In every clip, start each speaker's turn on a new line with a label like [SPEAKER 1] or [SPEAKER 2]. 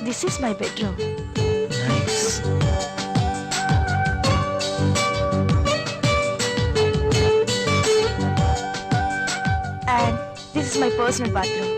[SPEAKER 1] This is my bedroom. And this is my personal bathroom.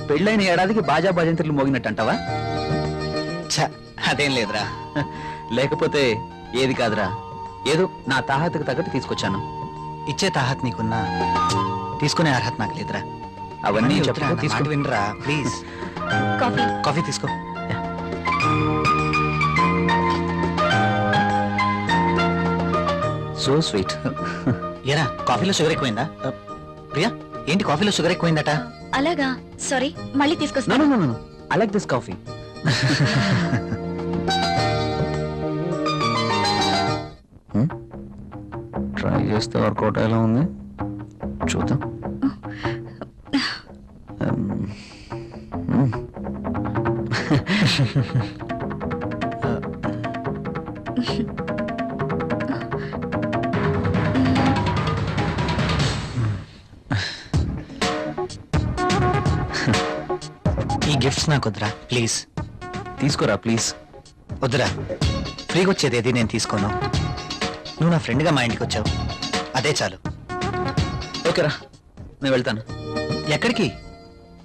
[SPEAKER 2] పెళ్ళైన ఏడాదికి బాజా భజంత్రులు మోగినట్టు అంటావా? అదేం లేదురా. లేకపోతే ఏది కాదురా, ఏదో నా తాహతకు తగ్గట్టు తీసుకొచ్చాను.
[SPEAKER 3] ఇచ్చే తాహత్ నీకున్నా తీసుకునే అర్హత నాకు లేదురా.
[SPEAKER 2] అవన్నీ
[SPEAKER 3] తీసుకు వినరా ప్లీజ్.
[SPEAKER 1] కాఫీ.
[SPEAKER 3] కాఫీ తీసుకో.
[SPEAKER 2] So sweet.
[SPEAKER 3] ఏరా కాఫీలో షుగర్ ఎక్కువైందా? ప్రియా ఏంటి కాఫీలో షుగర్ ఎక్కువైందట?
[SPEAKER 1] అలాగా, సారీ, మళ్ళీ తీసుకొస్తా.
[SPEAKER 2] I like this coffee. Try చేస్తే వర్కౌట్ ఎలా ఉంది చూద్దాం.
[SPEAKER 3] ఈ గిఫ్ట్స్ నాకు వద్దురా ప్లీజ్.
[SPEAKER 2] తీసుకోరా ప్లీజ్.
[SPEAKER 3] వద్దురా, ఫ్రీగా వచ్చేది ఏది నేను తీసుకోను. నువ్వు నా ఫ్రెండ్గా మా ఇంటికి వచ్చావు, అదే చాలు.
[SPEAKER 2] ఓకేరా, నేను వెళ్తాను.
[SPEAKER 3] ఎక్కడికి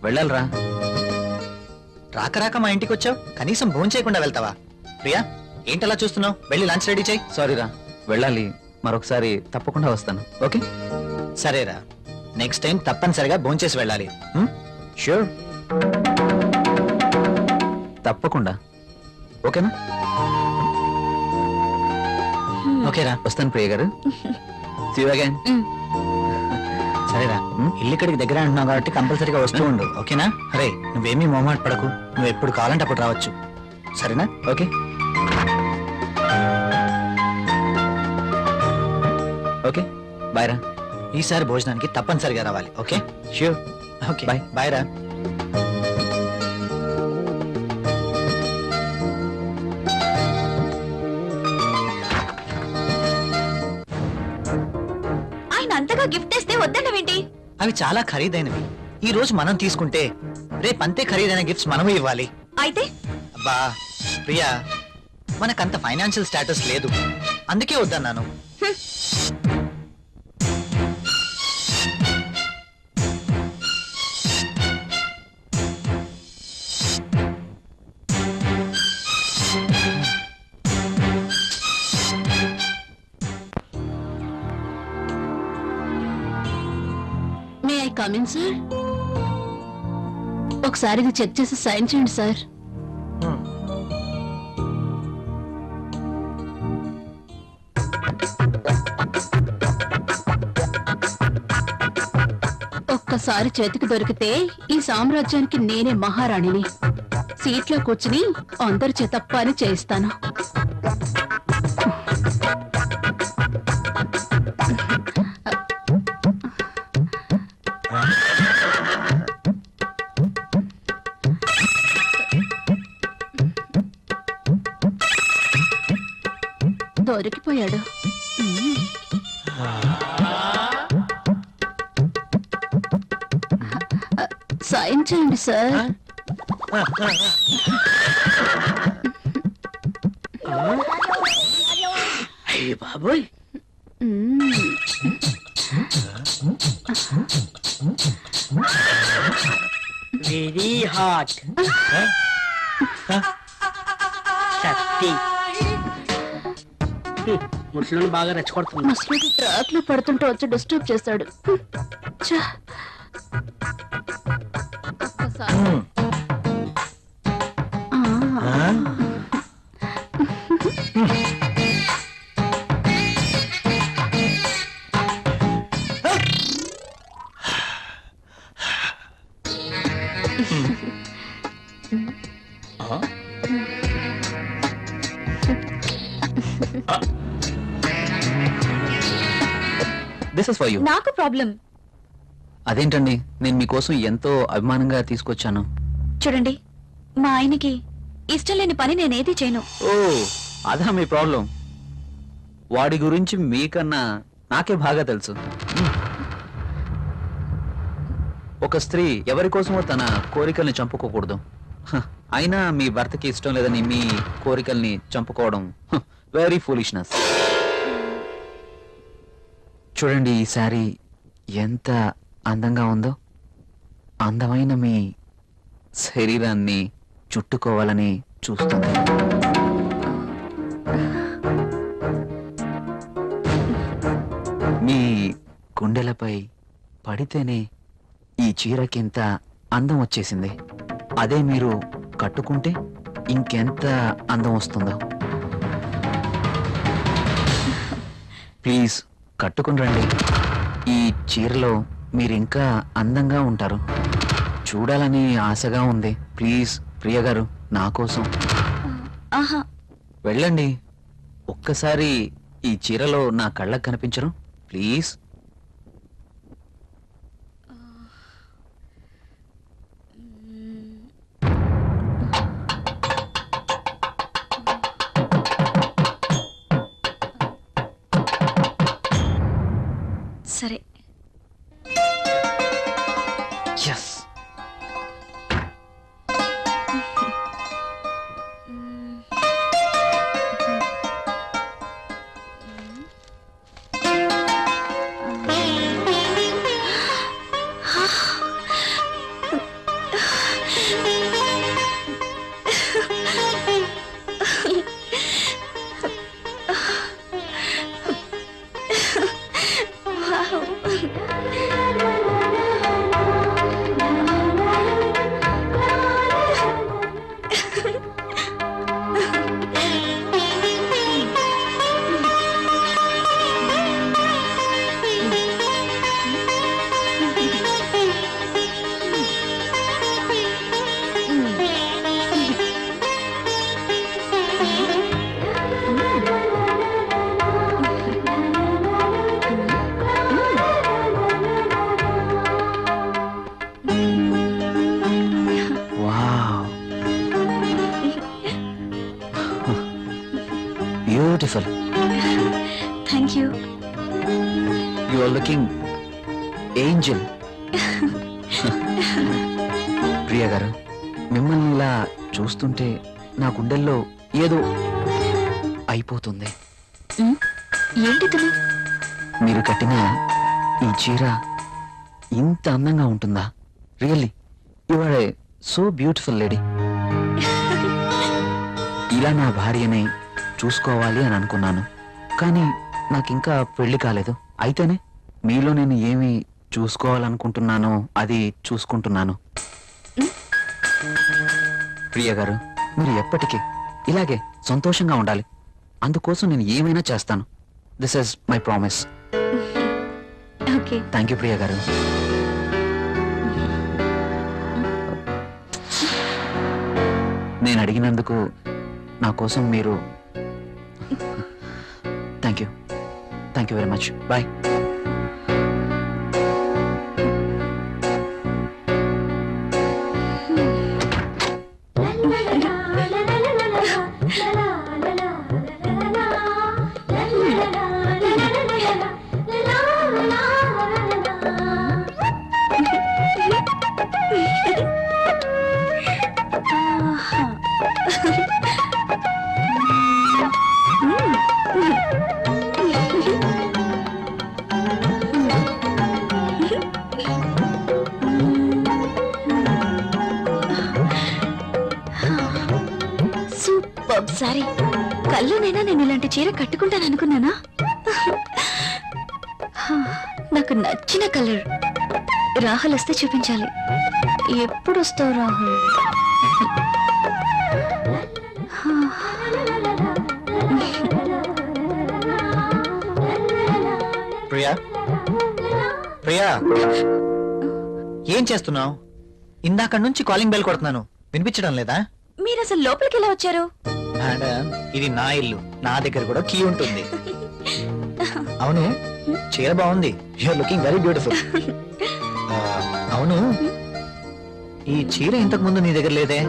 [SPEAKER 2] వెళ్ళాలిరా.
[SPEAKER 3] రాక రాక మా ఇంటికి వచ్చావు, కనీసం భోజనం చేయకుండా వెళ్తావా? ప్రియా ఏంటలా చూస్తున్నావు? వెళ్ళి లంచ్ రెడీ చేయి.
[SPEAKER 2] సారీరా, వెళ్ళాలి. మరొకసారి తప్పకుండా వస్తాను. ఓకే
[SPEAKER 3] సరేరా, నెక్స్ట్ టైం తప్పనిసరిగా భోజనం చేసి వెళ్ళాలి.
[SPEAKER 2] ష్యూర్, తప్పకుండా. ఓకేనా?
[SPEAKER 3] ఓకేరా,
[SPEAKER 2] వస్తాను ప్రియ గారు. See you again.
[SPEAKER 3] సరేరా, ఇల్లు ఇక్కడికి దగ్గర అంటున్నావు కాబట్టి కంపల్సరీగా వస్తూ ఉండు. ఓకేనా? అరే నువ్వేమీ మొహమాట పడకు, నువ్వు ఎప్పుడు కావాలంటే అప్పుడు రావచ్చు. సరేనా?
[SPEAKER 2] ఓకే. ఓకే బాయ్ రా.
[SPEAKER 3] ఈసారి భోజనానికి తప్పనిసరిగా రావాలి. Okay
[SPEAKER 2] sure.
[SPEAKER 3] Okay
[SPEAKER 2] Bye.
[SPEAKER 3] Bye రా.
[SPEAKER 1] ఆయన అంతగా గిఫ్ట్ తెస్తే వద్దన్నవేంటి?
[SPEAKER 3] అవి చాలా ఖరీదైనవి. ఈ రోజు మనం తీసుకుంటే రేపు అంతే ఖరీదైన గిఫ్ట్స్ మనమే ఇవ్వాలి.
[SPEAKER 1] అయితే
[SPEAKER 3] అబ్బా ప్రియా, మనకంత ఫైనాన్షియల్ స్టేటస్ లేదు, అందుకే వద్దన్నాను.
[SPEAKER 4] May I come in sir? ఒకసారి ఇది చెక్ చేసి సైన్ చేయండి సార్. ఒక్కసారి చేతికి దొరికితే ఈ సామ్రాజ్యానికి నేనే మహారాణిని. సీట్లో కూర్చుని అందరి చేత పని చేయిస్తాను. దొరికిపోయాడు. సైన్ చేయండి సార్.
[SPEAKER 5] అయ్య బాబోయ్, వెరీ హాట్. శక్తి ముసలిని బాగా రెచ్చగొడుతుంది.
[SPEAKER 4] మసలుడి ట్రాక్ లో పడుతుంటే వచ్చి డిస్టర్బ్ చేస్తాడు. ఛ! ఒక్కసారి. ఆ.
[SPEAKER 2] This is for you.
[SPEAKER 1] నాకు ప్రాబ్లం.
[SPEAKER 2] అదేంటండి, నేను మీకోసం ఎంతో అభిమానంగా తీసుకొచ్చాను.
[SPEAKER 1] చూడండి, మా ఆయనకి ఇష్టం లేని పని నేనేది చేయను.
[SPEAKER 2] ఓ అదా మీ ప్రాబ్లం. వాడి గురించి మీకన్నా నాకే బాగా తెలుసు. ఒక స్త్రీ ఎవరి కోసమో తన కోరికల్ని చంపుకోకూడదు. హ, అయినా మీ భర్తకి ఇష్టం లేదని మీ కోరికల్ని చంపుకోవడం వెరీ ఫూలిష్నెస్. చూడండి, ఈ శారీ ఎంత అందంగా ఉందో. అందమైన మీ శరీరాన్ని చుట్టుకోవాలని చూస్తుంది. మీ గుండెలపై పడితేనే ఈ చీరకింత అందం వచ్చేసింది. అదే మీరు కట్టుకుంటే ఇంకెంత అందం వస్తుందో. ప్లీజ్ కట్టుకుని రండి. ఈ చీరలో మీరింకా అందంగా ఉంటారు. చూడాలని ఆశగా ఉంది. ప్లీజ్ ప్రియ గారు, నా కోసం
[SPEAKER 1] ఆహా,
[SPEAKER 2] వెళ్ళండి. ఒక్కసారి ఈ చీరలో నా కళ్ళకు కనిపించరు ప్లీజ్.
[SPEAKER 1] సరే.
[SPEAKER 2] Yes.
[SPEAKER 1] Wow.
[SPEAKER 2] Beautiful.
[SPEAKER 1] Thank you.
[SPEAKER 2] You are looking angel. Priya garu, మిమ్మల్ని ఇలా చూస్తుంటే నా గుండెల్లో ఏదో అయిపోతుంది.
[SPEAKER 1] ఏంటి తను?
[SPEAKER 2] మీరు కట్టిన ఈ చీర ఇంత అందంగా ఉంటుందా? Really you are a so beautiful lady. ఇలా నా భార్యని చూసుకోవాలి అని అనుకున్నాను, కానీ నాకింకా పెళ్లి కాలేదు. అయితేనే మీలో నేను ఏమి చూసుకోవాలనుకుంటున్నానో అది చూసుకుంటున్నాను. ప్రియ గారు, మీరు ఎప్పటికీ ఇలాగే సంతోషంగా ఉండాలి. అందుకోసం నేను ఏమైనా చేస్తాను. This is my promise.
[SPEAKER 1] Okay.
[SPEAKER 2] Thank you Priya garu. నేను అడిగినందుకు నా కోసం మీరు thank you very much. Bye.
[SPEAKER 1] Super sorry. కల్లోనైనా నేను ఇలాంటి చీర కట్టుకుంటాను అనుకున్నానా? నాకు నచ్చిన కలర్. రాహుల్ వస్తే చూపించాలి. ఎప్పుడు వస్తావు రాహుల్?
[SPEAKER 3] ప్రియా, ప్రియా, ఏం చేస్తున్నావు? ఇందాక నుంచి కాలింగ్ బెల్ కొడుతున్నాను, వినిపించడం లేదా?
[SPEAKER 1] మీరు అసలు లోపలికి ఎలా వచ్చారు?
[SPEAKER 3] మేడం, ఇది నా ఇల్లు, నా దగ్గర కూడా కీ ఉంటుంది. అవును, చీర బాగుంది. You're looking very beautiful. అవును, ఈ చీర ఇంతకు ముందు నీ దగ్గర లేదే?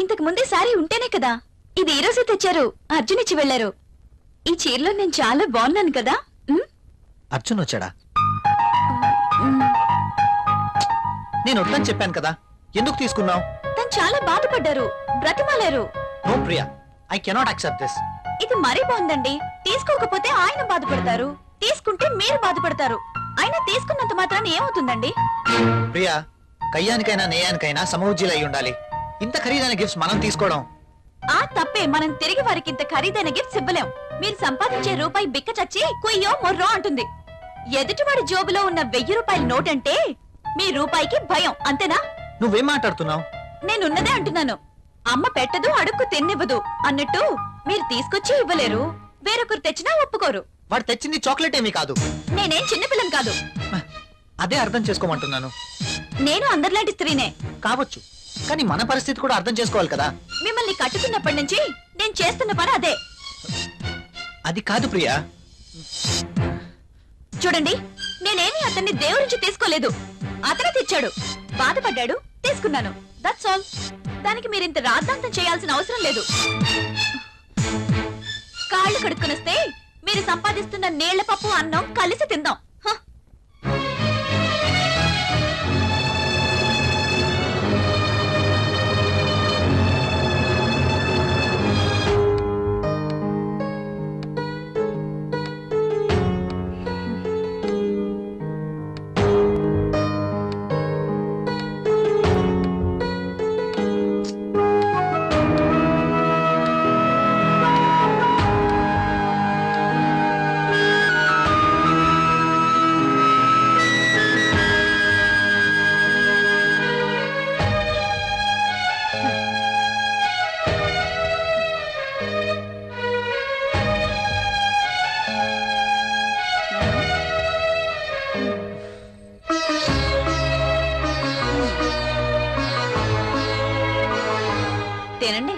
[SPEAKER 1] ఇంతకు ముందే సారీ ఉంటేనే కదా. ఇది ఈ రోజే తెచ్చారు. అర్జున్ ఇచ్చి వెళ్లారు. ఈ చీరలో నేను చాలా బాగున్నాను కదా.
[SPEAKER 3] అర్జున్ వచ్చాడా?
[SPEAKER 1] మ్,
[SPEAKER 3] నేను వద్దని చెప్పాను కదా, ఎందుకు తీసుకున్నావు?
[SPEAKER 1] తను చాలా బాధపడ్డారు, బ్రతిమాలారు.
[SPEAKER 3] No Priya, I cannot accept this.
[SPEAKER 1] ఇది మరీ బాగుందండి. తీసుకోకపోతే ఆయన బాధపడతారు, తీసుకుంటే మీరు బాధపడతారు. అయినా తీసుకున్నంత మాత్రాన్ని ఏమవుతుందండి?
[SPEAKER 3] ప్రియా, కయ్యానికైనా నేయానికైనా సమౌజ్జీలు అయి ఉండాలి. ఇంత ఖరీదైన గిఫ్ట్స్ మనం తీసుకోవడం
[SPEAKER 1] ఆ తప్పే. మనం తిరిగి వారికి ఇంత ఖరీదైన గిఫ్ట్స్ ఇవ్వలేం. మీరు సంపాదించే రూపాయి బిక్క చచ్చి కుయ్యో మొర్రో అంటుంది. ఎదుటివాడి జోబులో ఉన్న 1000 రూపాయల నోట్ అంటే మీ రూపాయికి భయం, అంతేనా?
[SPEAKER 3] నువ్వేం మాట్లాడుతున్నావు?
[SPEAKER 1] నేనున్నదే అంటున్నాను. అమ్మ పెట్టదు, అడుక్కు తిన్నివ్వదు అన్నట్టు మీరు తీసుకొచ్చి ఇవ్వలేరు, వేరొకరు తెచ్చినా ఒప్పుకోరు.
[SPEAKER 3] వాడు తెచ్చింది చాక్లెట్ ఏమీ కాదు.
[SPEAKER 1] నేనేం చిన్నపిల్లని కాదు.
[SPEAKER 3] అదే అర్థం చేసుకోమంటున్నాను.
[SPEAKER 1] నేను అందరిలాంటి స్త్రీనే.
[SPEAKER 3] కావచ్చు, కానీ మన పరిస్థితి కూడా అర్థం చేసుకోవాలి కదా.
[SPEAKER 1] మిమ్మల్ని కట్టుకున్నప్పటి నుంచి నేను చేస్తున్న పని అదే.
[SPEAKER 3] అది కాదు ప్రియా.
[SPEAKER 1] చూడండి, నేనేమి అతన్ని దేవురించి తీసుకోలేదు. అతనే తెచ్చాడు, బాధపడ్డాడు, తీసుకున్నాను. That's all. దానికి మీరింత రాద్ధాంతం చేయాల్సిన అవసరం లేదు. కాళ్ళు కడుక్కునొస్తే మీరు సంపాదిస్తున్న నీళ్ల పప్పు అన్నం కలిసి తిందాం. హ? తినండి.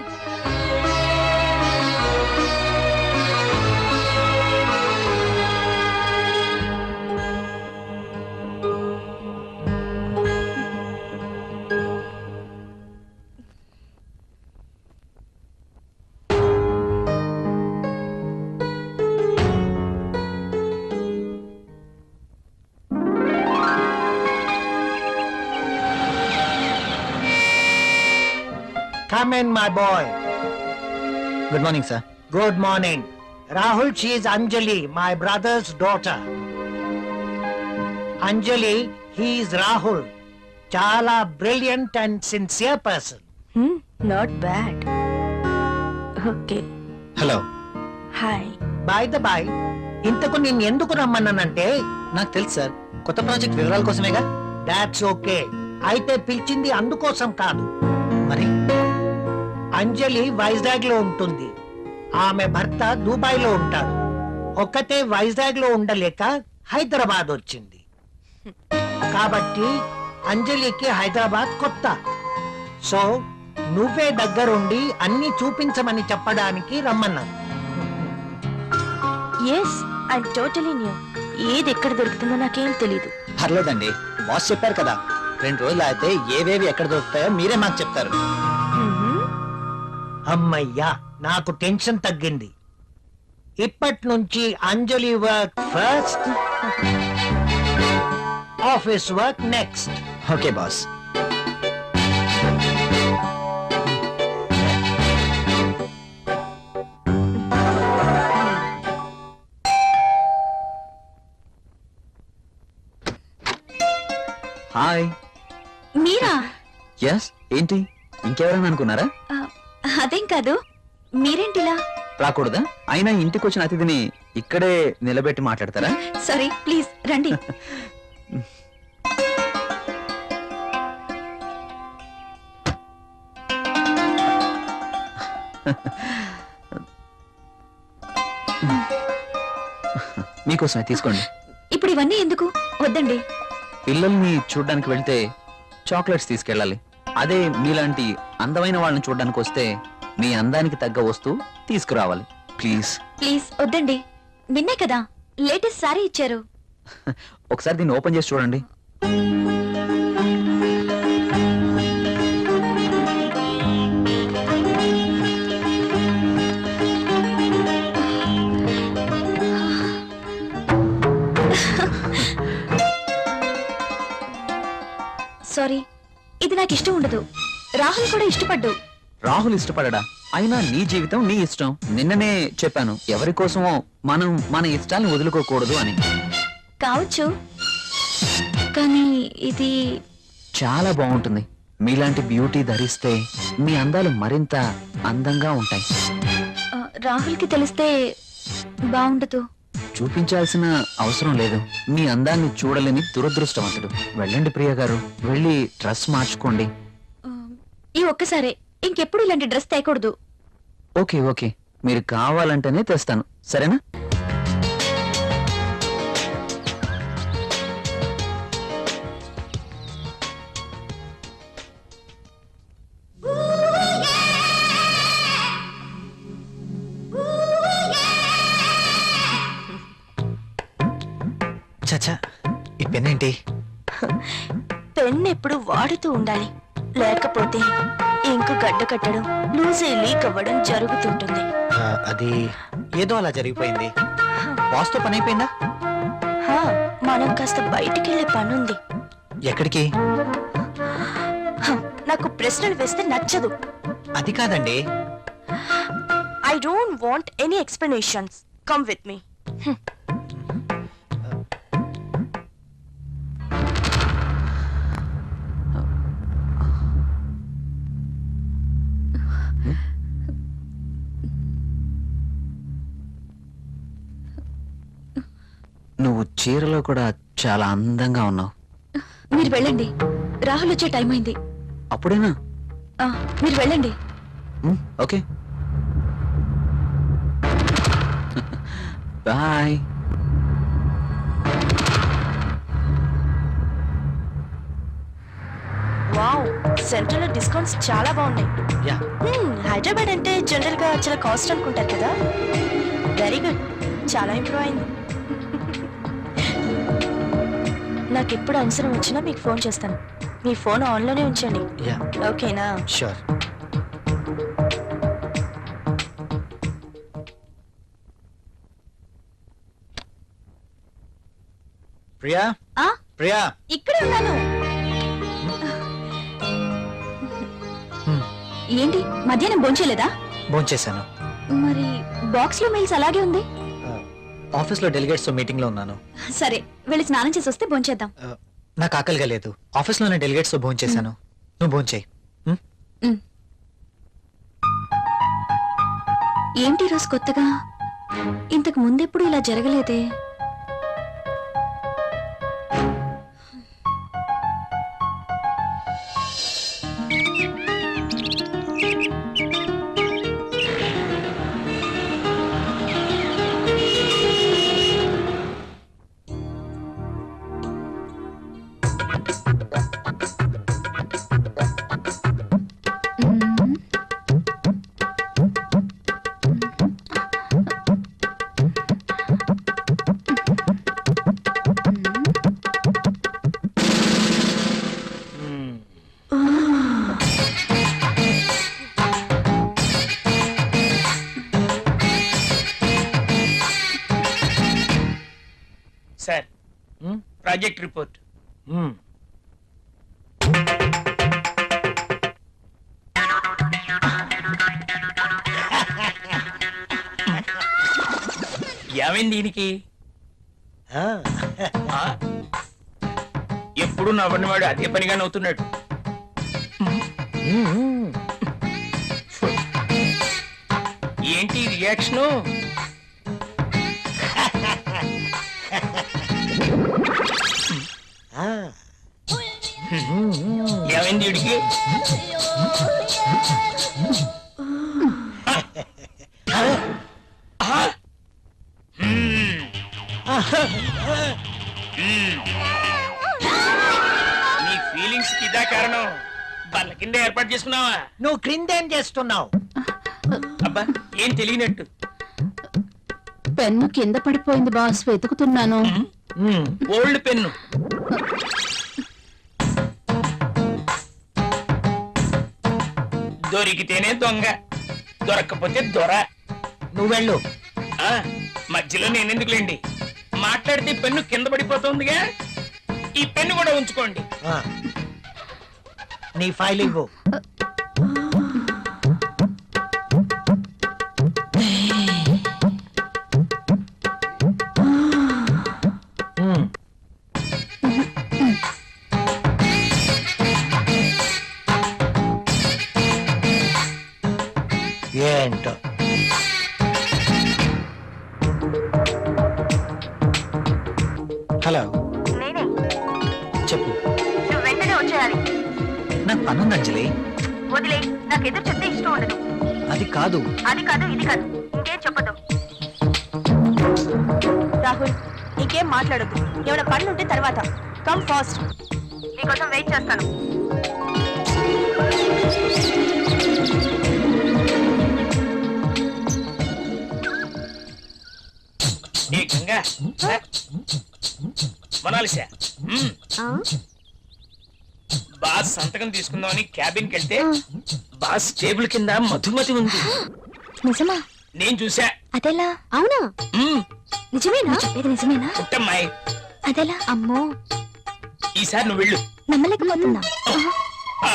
[SPEAKER 6] Come in, my boy.
[SPEAKER 3] Good morning sir.
[SPEAKER 6] Good morning. Rahul, she is Anjali, my brother's daughter. Anjali, he is Rahul. Chala brilliant and sincere person.
[SPEAKER 1] Not bad. Okay,
[SPEAKER 3] hello.
[SPEAKER 1] Hi.
[SPEAKER 6] By the by, ఇంతకు నేను ఎందుకు రమ్మన్నానంటే,
[SPEAKER 3] నాకు తెలుసు sir, కొత్త project వివరాల కోసమేగా.
[SPEAKER 6] That's okay. అయితే పిలిచింది అందుకోసం కాదు.
[SPEAKER 3] మరి
[SPEAKER 6] అంజలి వైజాగ్ లో ఉంటుంది, ఆమె భర్త దుబాయ్ లో ఉంటాడు. ఒక్కతే వైజాగ్ లో ఉండలేక హైదరాబాద్ వచ్చింది. కాబట్టి అంజలికి హైదరాబాద్ కొత్త. సో నువ్వే దగ్గరుండి అన్ని చూపించమని చెప్పడానికి రమ్మన్నాను.
[SPEAKER 1] Yes, I totally new. ఏది ఎక్కడ దొరుకుతుందో నాకేం తెలీదు.
[SPEAKER 3] పర్లేదండి, బాస్ చెప్పారు కదా, 2 రోజులు అయితే ఏవేవి ఎక్కడ దొరుకుతాయో మీరే మాకు చెప్తారు.
[SPEAKER 6] అమ్మయ్యా, నాకు టెన్షన్ తగ్గింది. ఇప్పటి నుంచి Anjali work first, office work next.
[SPEAKER 3] Okay boss.
[SPEAKER 2] Hi.
[SPEAKER 1] మీరా?
[SPEAKER 2] ఎస్, ఏంటి ఇంకెవరైనా అనుకున్నారా?
[SPEAKER 1] అదేం కాదు, మీరేంటిలా?
[SPEAKER 2] రాకూడదా? అయినా ఇంటికి వచ్చిన అతిథిని ఇక్కడే నిలబెట్టి మాట్లాడతారా?
[SPEAKER 1] సారీ, ప్లీజ్ రండి.
[SPEAKER 2] మీకోసమే తీసుకోండి.
[SPEAKER 1] ఇప్పుడు ఇవన్నీ ఎందుకు? వద్దండి.
[SPEAKER 2] పిల్లల్ని చూడ్డానికి వెళ్తే చాక్లెట్స్ తీసుకెళ్ళాలి. అదే మీలాంటి అందమైన వాళ్ళని చూడ్డానికి వస్తే మీ అందానికి తగ్గ వస్తువు తీసుకురావాలి. ప్లీజ్
[SPEAKER 1] ప్లీజ్ వద్దండి. నిన్నే కదా లేటెస్ట్ సారీ ఇచ్చారు.
[SPEAKER 2] ఒకసారి దీన్ని ఓపెన్ చేసి చూడండి.
[SPEAKER 1] సారీ, ఇది నాకు ఇష్టం ఉండదు. రాహుల్ కూడా ఇష్టపడ్డు.
[SPEAKER 2] రాహుల్ ఇష్టపడడా? అయినా నీ జీవితం నీ ఇష్టం. నిన్ననే చెప్పాను, ఎవరి కోసమో మనం మన ఇష్టాలను వదులుకోకూడదు అని.
[SPEAKER 1] కావచ్చు, కానీ ఇది
[SPEAKER 2] చాలా బాగుంటుంది. మీలాంటి బ్యూటీ ధరిస్తే మీ అందాలు మరింత అందంగా ఉంటాయి.
[SPEAKER 1] రాహుల్ కి తెలిస్తే బాగుండదు.
[SPEAKER 2] చూపించాల్సిన అవసరం లేదు. మీ అందాన్ని చూడలేని దురదృష్టవంతుడు. వెళ్ళండి ప్రియ గారు, వెళ్ళి డ్రెస్ మార్చుకోండి.
[SPEAKER 1] ఈ ఒక్కసారే, ఇంకెప్పుడు ఇలాంటి డ్రెస్ తేకూడదు.
[SPEAKER 2] ఓకే ఓకే, మీరు కావాలంటేనే తెస్తాను, సరేనా?
[SPEAKER 3] చచ్చా, ఈ పెన్ ఏంటి?
[SPEAKER 1] పెన్ ఎప్పుడు వాడుతూ ఉండాలి, లేకపోతే ఇంకు గడ్డ కట్టడం, లూజ్ అయి లీక్ అవ్వడం జరుగుతుంటుంది.
[SPEAKER 3] అది ఏదో అలా జరిగిపోయింది. బాస్తో పని అయిపోయిందా?
[SPEAKER 1] మనం కాస్త బయటికి వెళ్ళే పనుంది.
[SPEAKER 3] ఎక్కడికి?
[SPEAKER 1] నాకు ప్రశ్నలు వేస్తే నచ్చదు.
[SPEAKER 3] అది కాదండి.
[SPEAKER 1] I don't want any explanations. Come with me.
[SPEAKER 2] నువ్వు చీరలో కూడా చాలా అందంగా ఉన్నావు.
[SPEAKER 1] మీరు వెళ్ళండి, రాహుల్ వచ్చే టైం అయింది.
[SPEAKER 2] అప్పుడేనా?
[SPEAKER 1] మీరు వెళ్ళండి.
[SPEAKER 2] Okay, bye.
[SPEAKER 1] వావ్, సెంట్రల్ లో డిస్కౌంట్స్ చాలా బాగున్నాయి.
[SPEAKER 3] యా.
[SPEAKER 1] హైదరాబాద్ అంటే జనరల్ గా చాలా కాస్ట్ అనుకుంటారు కదా. వెరీ గుడ్, చాలా ఇంప్రూవ్ అయింది. నాకు ఎప్పుడు అవసరం వచ్చినా మీకు ఫోన్ చేస్తాను. మీ ఫోన్ ఆన్లోనే ఉంచండి,
[SPEAKER 3] యా,
[SPEAKER 1] ఓకేనా?
[SPEAKER 3] షూర్. ప్రియా, ప్రియా,
[SPEAKER 1] ఇక్కడే ఉన్నాను. ఏంటి మధ్యాహ్నం భోంచేయలేదా?
[SPEAKER 3] భోంచేశాను.
[SPEAKER 1] మరి బాక్స్ లో మెయిల్స్ అలాగే ఉంది.
[SPEAKER 3] ఆఫీస్ లో డెలిగేట్స్ మీటింగ్ లో ఉన్నాను.
[SPEAKER 1] సరే వెళ్ళి స్నానం చేసి వస్తే భోంచేద్దాం.
[SPEAKER 3] నాకు ఆకలిగా లేదు. ఆఫీస్ లోనే డెలిగేట్స్ తో భోంచేశాను. నువ్వు భోంచేయి.
[SPEAKER 1] ఏంటి ఈ రోజు కొత్తగా? ఇంతకు ముందెప్పుడు ఇలా జరగలేదే.
[SPEAKER 7] Sir, project report. ఏమైంది దీనికి? ఆ? ఎప్పుడు నవ్వని వాడు అదే పనిగా నవ్వుతున్నాడు. ఏంటి రియాక్షను? ఏమైంది వీడికి? నీ ఫీలింగ్స్ కి ఇదా కారణం? బల్ల కింద ఏర్పాటు చేసుకున్నావా?
[SPEAKER 6] నువ్వు క్రిందేం చేస్తున్నావు?
[SPEAKER 7] అబ్బా, ఏం తెలియనట్టు.
[SPEAKER 4] పెన్ను కింద పడిపోయింది బాస్, వెతుకుతున్నాను.
[SPEAKER 7] Old pen. దొరికితేనే దొంగ, దొరక్కపోతే దొర.
[SPEAKER 6] నువ్వెళ్ళు.
[SPEAKER 7] ఆ, మధ్యలో నేనెందుకులేండి, మాట్లాడితే పెన్ను కింద పడిపోతుందిగా. ఈ పెన్ను కూడా ఉంచుకోండి.
[SPEAKER 6] నీ ఫైల్ ఇవ్వు. ఏంటో
[SPEAKER 3] హలో,
[SPEAKER 1] నేనే.
[SPEAKER 3] చెప్పు.
[SPEAKER 1] నువ్వు వెంటనే వచ్చేయాలి.
[SPEAKER 3] నాకు పనుంది అంజలి.
[SPEAKER 1] వదిలే, నాకు ఎదురు చెప్తే ఇష్టం ఉండదు.
[SPEAKER 3] అది కాదు.
[SPEAKER 1] అది కాదు, ఇది కాదు, ఇంకేం చెప్పదు. రాహుల్, ఇంకేం మాట్లాడద్దు. ఏమైనా పనులు ఉంటే తర్వాత. కమ్ ఫాస్ట్, నీకోసం వెయిట్ చేస్తాను.
[SPEAKER 7] ఏ గంగా, మొనాలిసా, బాస్ సంతకం తీసుకుందామని క్యాబిన్కి వెళ్తే బాస్ టేబుల్ కింద మధుమతి ఉంది.
[SPEAKER 1] నిజమా?
[SPEAKER 7] నేను చూసా.
[SPEAKER 1] అదెలా? అవునా? నిజమేనా? ఇది నిజమేనా?
[SPEAKER 7] పుట్టమ్మాయి,
[SPEAKER 1] అదెలా? అమ్మో,
[SPEAKER 7] ఈసారి నువ్వు వెళ్ళు.
[SPEAKER 1] నమ్మలేకపోతున్నా.
[SPEAKER 7] ఆ,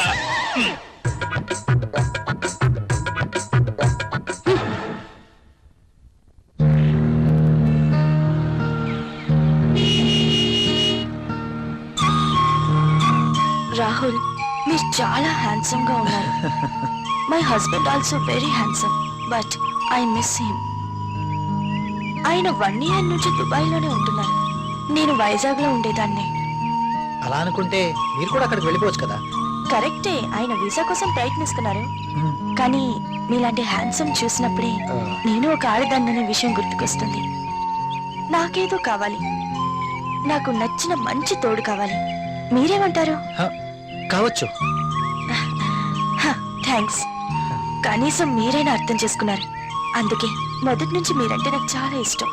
[SPEAKER 1] రాహుల్, మీరు చాలా హ్యాండ్సమ్ గా ఉన్నారు. My husband also very handsome, but I miss him. ఆయన 1 year నుంచి దుబాయ్ లోనే ఉంటున్నారు. నేను వైజాగ్ లో ఉండేదాన్ని.
[SPEAKER 3] అలా అనుకుంటే మీరు కూడా అక్కడికి వెళ్ళిపోవచ్చు కదా.
[SPEAKER 1] కరెక్టే, ఆయన వీసా కోసం ప్రయత్నిస్తున్నారు. కానీ మీలాంటి హ్యాండ్సమ్ చూసినప్పుడే నేను ఒక ఆడదాన్ననే విషయం గుర్తుకొస్తుంది. నాకేదో కావాలి, నాకు నచ్చిన మంచి తోడు కావాలి. మీరేమంటారు?
[SPEAKER 3] కావచ్చు.
[SPEAKER 1] థ్యాంక్స్. కనీసం మీరైనా అర్థం చేసుకున్నారు. అందుకే మొదటి నుంచి మీరంటే నాకు చాలా ఇష్టం.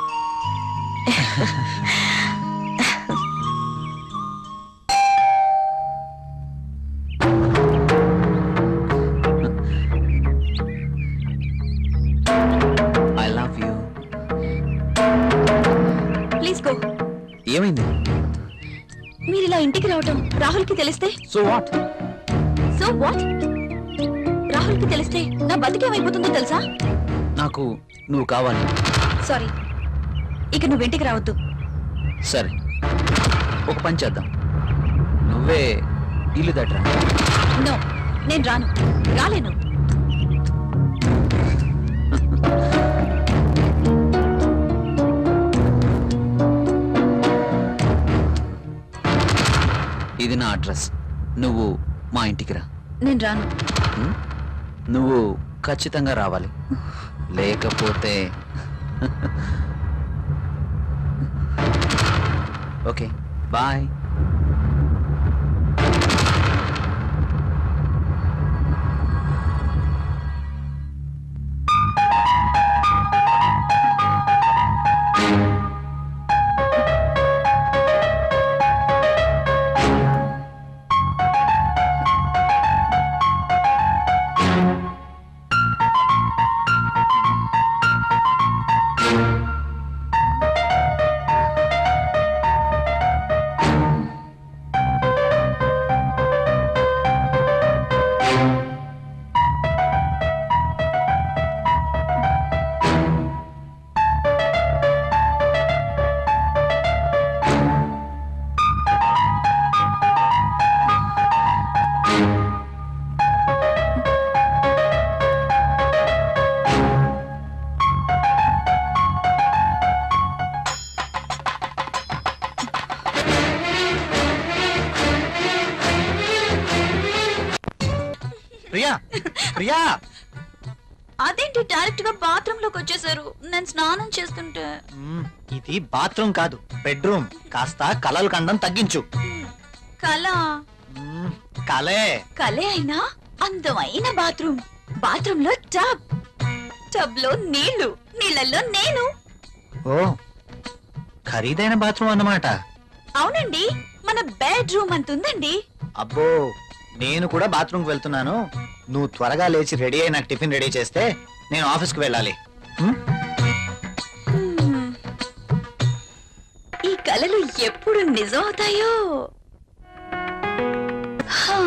[SPEAKER 2] I love you.
[SPEAKER 1] Please go.
[SPEAKER 2] ఏమైంది?
[SPEAKER 1] మీరు ఇలా ఇంటికి రావటం రాహుల్ కి తెలిస్తే?
[SPEAKER 2] So what?
[SPEAKER 1] So what? Rahul కి తెలిస్తే నా బతికేమైపోతుందో తెలుసా?
[SPEAKER 2] నాకు నువ్వు కావాలి.
[SPEAKER 1] సారీ, ఇక నువ్వు ఇంటికి రావద్దు.
[SPEAKER 2] సరే, ఒక పని చేద్దాం. నువ్వే ఇల్లు దట్రా.
[SPEAKER 1] నో, నేను రాను, రాలేను.
[SPEAKER 2] ఇది నా అడ్రస్. నువ్వు మా ఇంటికి రా.
[SPEAKER 1] నేను రాను.
[SPEAKER 2] హ్మ్? నువ్వు ఖచ్చితంగా రావాలి, లేకపోతే ఓకే బాయ్.
[SPEAKER 3] ప్రియా, ప్రియా,
[SPEAKER 1] అదేంటి డైరెక్ట్ గా బాత్రూమ్ లోకి వచ్చేసారు? నేను స్నానం చేస్తుంటే.
[SPEAKER 3] ఇది బాత్రూమ్ కాదు, బెడ్రూమ్. కాస్త కలలు కండం తగ్గించు.
[SPEAKER 1] కళ
[SPEAKER 3] కలే.
[SPEAKER 1] కలే అయినా అందమైన బాత్రూమ్. బాత్రూమ్ లో టబ్, టబ్ లో నీళ్లు, నీళ్ళల్లో నేను.
[SPEAKER 3] ఓ, ఖరీదైన బాత్రూమ్ అన్నమాట.
[SPEAKER 1] అవునండి, మన బెడ్రూమ్ అంతుందండి.
[SPEAKER 3] అబ్బో, నేను కూడా బాత్రూమ్ కి వెళ్తున్నాను. నువ్వు త్వరగా లేచి రెడీ అయి నాకు టిఫిన్ రెడీ చేస్తే నేను ఆఫీస్ కి వెళ్ళాలి.
[SPEAKER 1] ఈ కలలు ఎప్పుడు నిజం అవుతాయో. హా.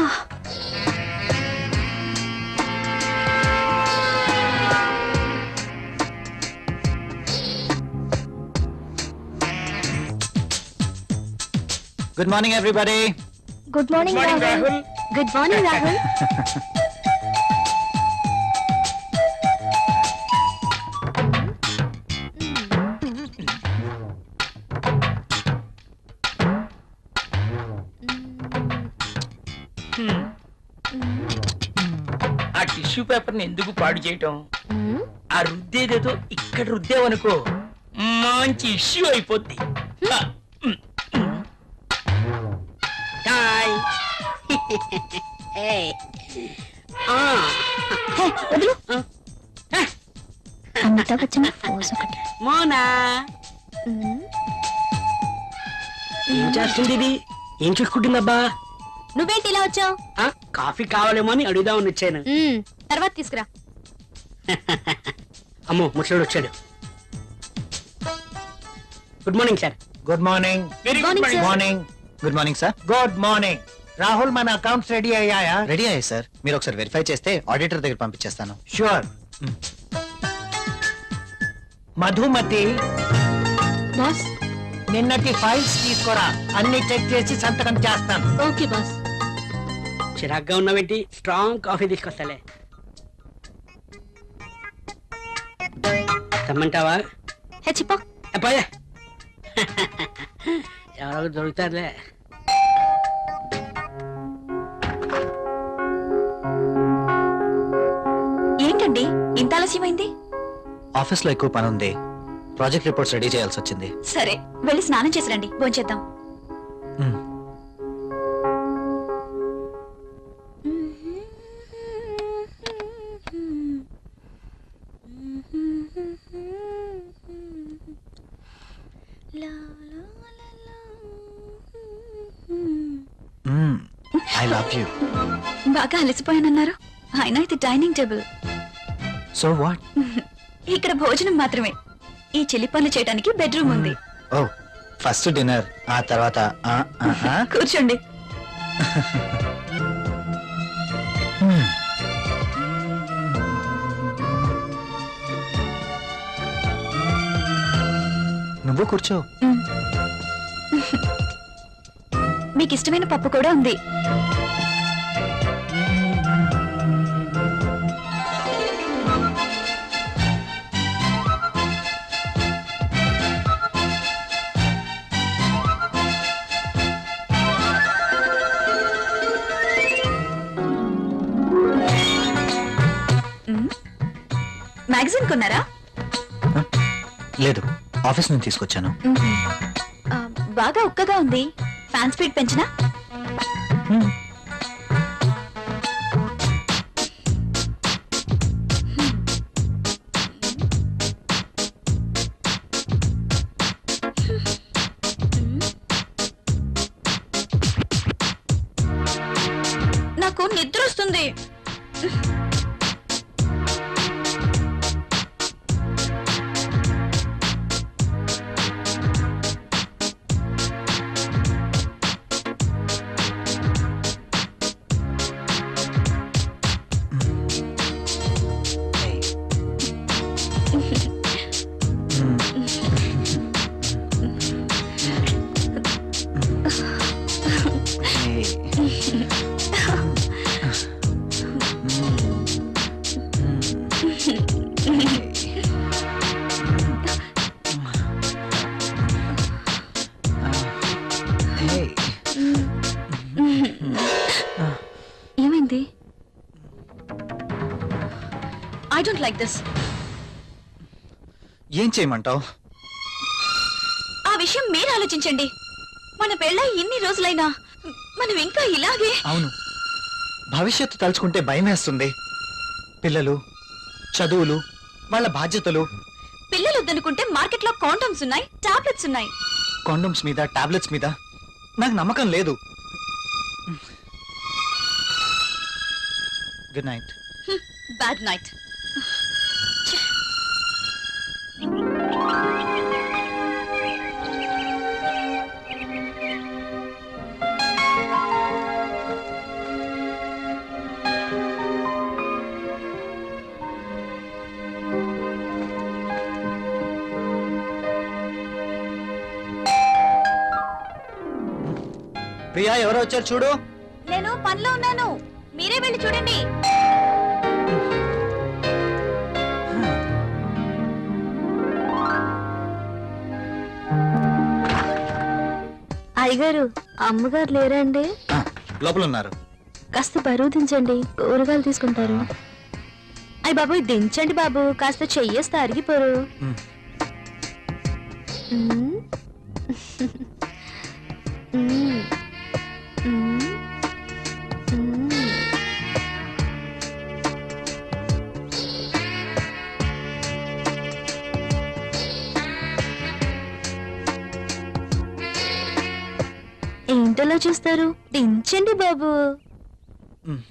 [SPEAKER 3] Good morning everybody.
[SPEAKER 1] Good morning Rahul. Good morning Rahul.
[SPEAKER 7] ఆ టిష్యూ పేపర్ ని ఎందుకు పాడు చేయటం? ఆ రుద్దేదేదో ఇక్కడ రుద్దేవనుకో మంచి ఇష్యూ అయిపోద్ది.
[SPEAKER 5] హాయ్. Hey.
[SPEAKER 1] వదులు.
[SPEAKER 5] ఆ,
[SPEAKER 1] అమితాబ్ బచ్చన్ ఫోజ్ ఒకటి.
[SPEAKER 5] మోనా ఏం చేస్తుంది ఇది? ఏం చూసుకుంటుందబ్బా?
[SPEAKER 1] నువ్వేంటి ఇలా వచ్చావు?
[SPEAKER 5] ఆ, కాఫీ కావాలేమో అని అడుగుదామని వచ్చాను.
[SPEAKER 1] తర్వాత తీసుకురా.
[SPEAKER 5] అమ్మో, ముసలోడు వచ్చాడు. Good morning sir.
[SPEAKER 6] Good morning.
[SPEAKER 7] Very
[SPEAKER 1] Morning,
[SPEAKER 7] good
[SPEAKER 1] sir.
[SPEAKER 3] Morning. Good morning sir.
[SPEAKER 6] Good morning. Rahul, మన అకౌంట్స్ రెడీ అయ్యాయా?
[SPEAKER 3] రెడీ అయ్యాయి సార్. మీరు ఒకసారి వెరిఫై చేస్తే ఆడిటర్ దగ్గర పంపించేస్తాను.
[SPEAKER 6] షూర్. మధుమతి,
[SPEAKER 4] బాస్.
[SPEAKER 6] నిన్నటి ఫైల్స్ తీసుకురా. అన్ని చెక్ చేసి సంతకం చేస్తాను.
[SPEAKER 4] Okay boss.
[SPEAKER 5] చిరాగ్గా ఉన్నావేంటి? Strong coffee తీసుకొస్తాలే. తమ్మంటావా?
[SPEAKER 1] హెచ్చిపో.
[SPEAKER 5] పోయా. ఎవరో దొరుకుతారులే.
[SPEAKER 1] ఏంటండి ఇంత ఆలస్యమైంది?
[SPEAKER 3] ఆఫీస్ లో ఎక్కువ పని ఉంది. ప్రాజెక్ట్ రిపోర్ట్స్ రెడీ చేయాల్సి వచ్చింది.
[SPEAKER 1] సరే, వెళ్ళి స్నానం చేసి రండి, భోంచేద్దాం.
[SPEAKER 3] మ్మ్. I love you.
[SPEAKER 1] బాగా అలసిపోయానన్నారు. అయినా ఇది డైనింగ్ టేబుల్.
[SPEAKER 3] So what?
[SPEAKER 1] ఇక్కడ భోజనం మాత్రమే. ఈ చెల్లి పనులు చేయడానికి బెడ్రూమ్ ఉంది.
[SPEAKER 3] ఓ, ఫస్ట్ డిన్నర్, ఆ తర్వాత
[SPEAKER 1] కూర్చోండి.
[SPEAKER 3] నువ్వు కూర్చో.
[SPEAKER 1] మీకు ఇష్టమైన పప్పు కూడా ఉంది. మ్యాగజైన్ కొన్నారా?
[SPEAKER 3] లేదు, ఆఫీస్ నుంచి తీసుకొచ్చాను.
[SPEAKER 1] ఆ, బాగా ఉక్కగా ఉంది. ఫ్యాన్ స్పీడ్ పెంచినా? నాకు నిద్ర వస్తుంది. ఏమైంది? I don't like this.
[SPEAKER 3] ఏం చేయమంటావు?
[SPEAKER 1] ఆ విషయం మీరు ఆలోచించండి. మన పెళ్ళై ఇన్ని రోజులైనా మనం ఇంకా ఇలాగే.
[SPEAKER 3] అవును, భవిష్యత్తు తలుచుకుంటే భయం వేస్తుంది. పిల్లలు, చదువులు, వాళ్ళ బాధ్యతలు.
[SPEAKER 1] పిల్లలు వద్దనుకుంటే మార్కెట్ లో కాండమ్స్ ఉన్నాయి, టాబ్లెట్స్ ఉన్నాయి.
[SPEAKER 3] కాండోమ్స్ మీద, టాబ్లెట్స్ మీద నాకు నమ్మకం లేదు. Good night.
[SPEAKER 1] Bad night.
[SPEAKER 3] Priya, ఎవరో వచ్చారు చూడు.
[SPEAKER 1] నేను పనిలో ఉన్నాను, మీరే వెళ్ళి చూడండి.
[SPEAKER 8] అయ్యగారు, అమ్మగారు లేరండి?
[SPEAKER 3] లోపల ఉన్నారు.
[SPEAKER 8] కాస్త బరువు దించండి, కూరగాయలు తీసుకుంటారు. అయ్య బాబు, దించండి బాబు, కాస్త చెయ్యేస్తే అరిగిపోరు.
[SPEAKER 3] మ్.
[SPEAKER 8] మ్. మ్. మ్. మ్. ఏంటలా చూస్తారు? దించండి బాబు.
[SPEAKER 3] మ్.